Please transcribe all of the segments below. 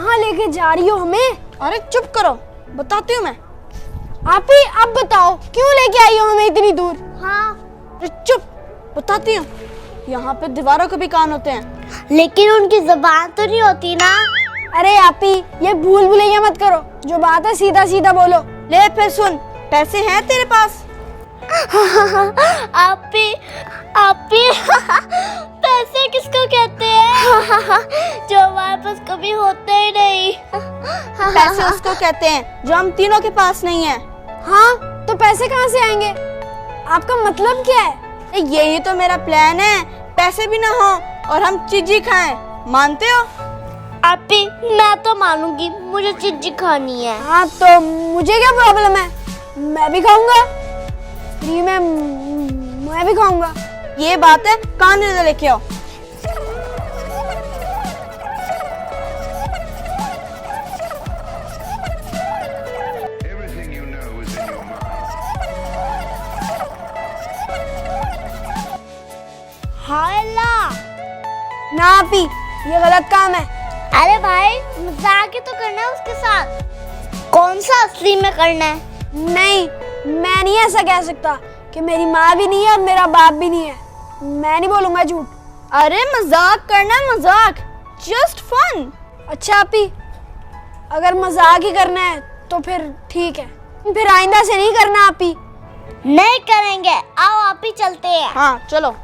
कहाँ लेके जा रही हो हमें? अरे चुप करो, बताती हूँ मैं। आप ही अब बताओ, क्यों लेके आई हो हमें इतनी दूर? हाँ अरे चुप, बताती हूँ। यहाँ पे दीवारों के भी कान होते हैं, लेकिन उनकी जुबान तो नहीं होती ना। अरे आप ही ये भूल भुलैया मत करो, जो बात है सीधा सीधा बोलो। ले फिर सुन, पैसे हैं तेरे पास? आप ही पैसे किसको कहते हैं? जो हमारे पास कभी होते ही नहीं। पैसे उसको कहते हैं जो हम तीनों के पास नहीं है। हाँ तो पैसे कहाँ से आएंगे? आपका मतलब क्या है? यही तो मेरा प्लान है, पैसे भी ना हो और हम चिज्जी खाएं, मानते हो? आप ही मैं तो मानूंगी, मुझे चिज्जी खानी है। हाँ तो मुझे क्या प्रॉब्लम है, मैं भी खाऊंगा फ्री में, मैं भी खाऊंगा। ये बात है, कान इधर लेके आओ। हाय अल्लाह। ना आप ही, ये गलत काम है। अरे भाई मजाक ही तो करना है उसके साथ, कौन सा असली में करना है? नहीं, मैं नहीं ऐसा कह सकता कि मेरी माँ भी नहीं है और मेरा बाप भी नहीं है। मैं नहीं बोलूंगा झूठ। अरे मजाक करना है, मजाक, जस्ट फन। अच्छा आप ही, अगर मजाक ही करना है तो फिर ठीक है, फिर आइंदा से नहीं करना आप ही। नहीं करेंगे, आओ आप ही चलते हैं। हाँ चलो।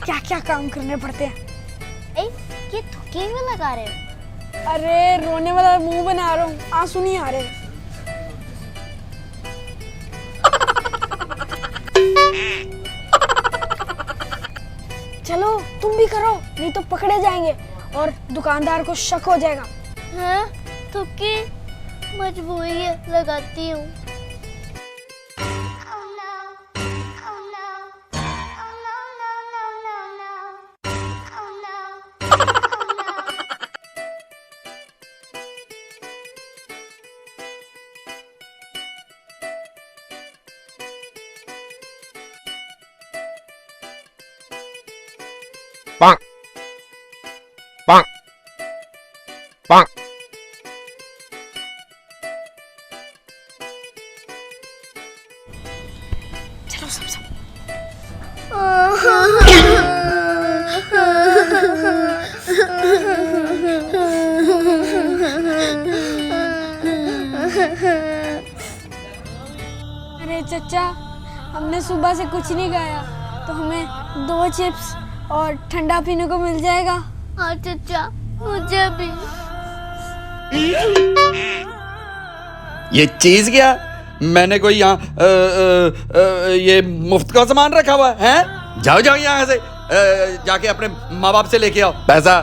क्या क्या काम करने पड़ते हैं। ये थुके में लगा रहे हो? अरे रोने वाला मुंह बना रहा हूँ, आंसू नहीं आ रहे। चलो तुम भी करो, नहीं तो पकड़े जाएंगे और दुकानदार को शक हो जाएगा। हाँ थुके, मजबूरी है, लगाती हूँ। Bonk. Bonk. Bonk. चलो सब अरे चचा, हमने सुबह से कुछ नहीं खाया, तो हमें 2 चिप्स और ठंडा पीने को मिल जाएगा। हाँ चचा, मुझे भी। ये चीज क्या? मैंने कोई यहाँ ये मुफ्त का सामान रखा हुआ है? जाओ जाओ यहाँ से, जाके अपने माँ बाप से लेके आओ पैसा।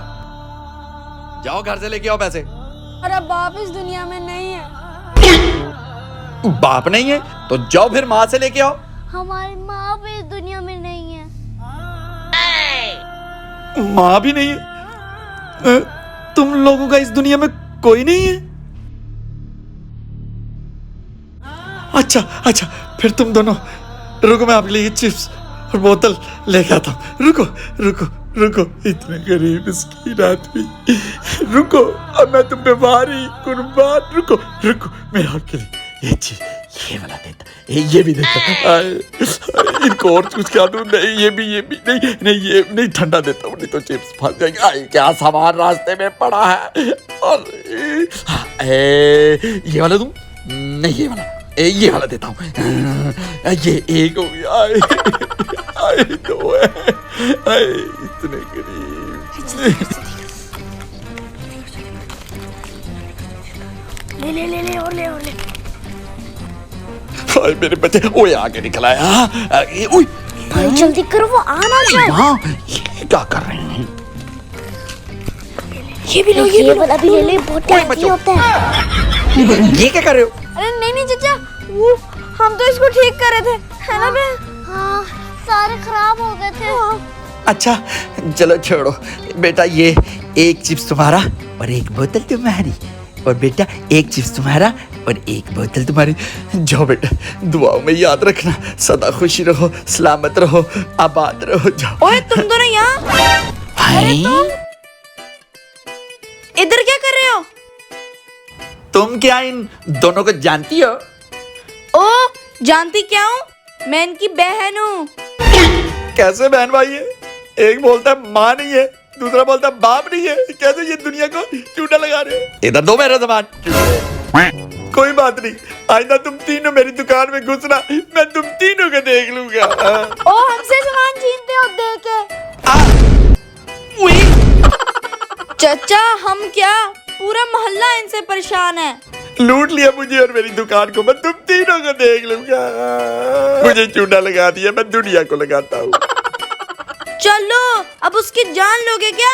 जाओ घर से लेके आओ पैसे। अरे बाप इस दुनिया में नहीं है। बाप नहीं है तो जाओ फिर माँ से लेके आओ। हमारी माँ भी इस दुनिया में नहीं है। माँ भी नहीं है? तुम लोगों का इस दुनिया में कोई नहीं है? अच्छा अच्छा, फिर तुम दोनों रुको, मैं आपके लिए चिप्स और बोतल लेके आता हूँ। रुको रुको रुको, इतने गरीब मिस्कीन आदमी, रुको, अब मैं तुम पे भारी कुर्बान। रुको रुको, मैं आपके लिए ये चीज, ये वाला देता, ये भी देता। इनको और कुछ क्या दूं? नहीं ये भी नहीं नहीं, ये नहीं, ठंडा देता हूँ, नहीं तो चिप्स फंस जाएंगे। आई क्या सामान रास्ते में पड़ा है। और ये वाला दूं? नहीं ये वाला, ये वाला देता हूँ। ये एक हो गया, आए 2 है, आए इतने गरीब। ले और ले। भाई मेरे बच्चे, ओए आगे निकल आया। ओए भाई जल्दी करो, वो आना जाए। हाँ ये क्या कर रहे हैं? ये भी लो, ये वाला भी ले ले, बहुत टेस्टी होता है। ये क्या कर रहे हो? अरे नहीं नहीं चचा, वो हम तो इसको ठीक कर रहे थे, है ना बे? हाँ सारे खराब हो गए थे। अच्छा चलो छोड़ो बेटा, ये एक चिप्स तुम्हारा और एक बोतल तुम्हारी, और बेटा एक चिप्स तुम्हारा और एक बोतल तुम्हारी। जाओ बेटा, दुआओं में याद रखना, सदा खुशी रहो, सलामत रहो, आबाद रहो। जाओ। ओए तुम दोनों यहाँ इधर क्या कर रहे हो? तुम क्या इन दोनों को जानती हो? ओ जानती क्या हूँ, मैं इनकी बहन हूँ। कैसे बहन भाई है? एक बोलता है माँ नहीं है, दूसरा बोलता है बाप नहीं है। कैसे ये दुनिया को चूटा लगा रहे हो? इधर दो मेरा सामान। कोई बात नहीं, आइंदा तुम तीनों मेरी दुकान में घुसना, मैं तुम तीनों को देख लूंगा। ओ हमसे सामान छीनते हो दे के। चाचा हम क्या, पूरा मोहल्ला इनसे परेशान है। लूट लिया मुझे और मेरी दुकान को, मैं तुम तीनों को देख लूंगा। मुझे चूटा लगा दिया, मैं दुनिया को लगाता हूँ। चलो अब उसकी जान लोगे क्या?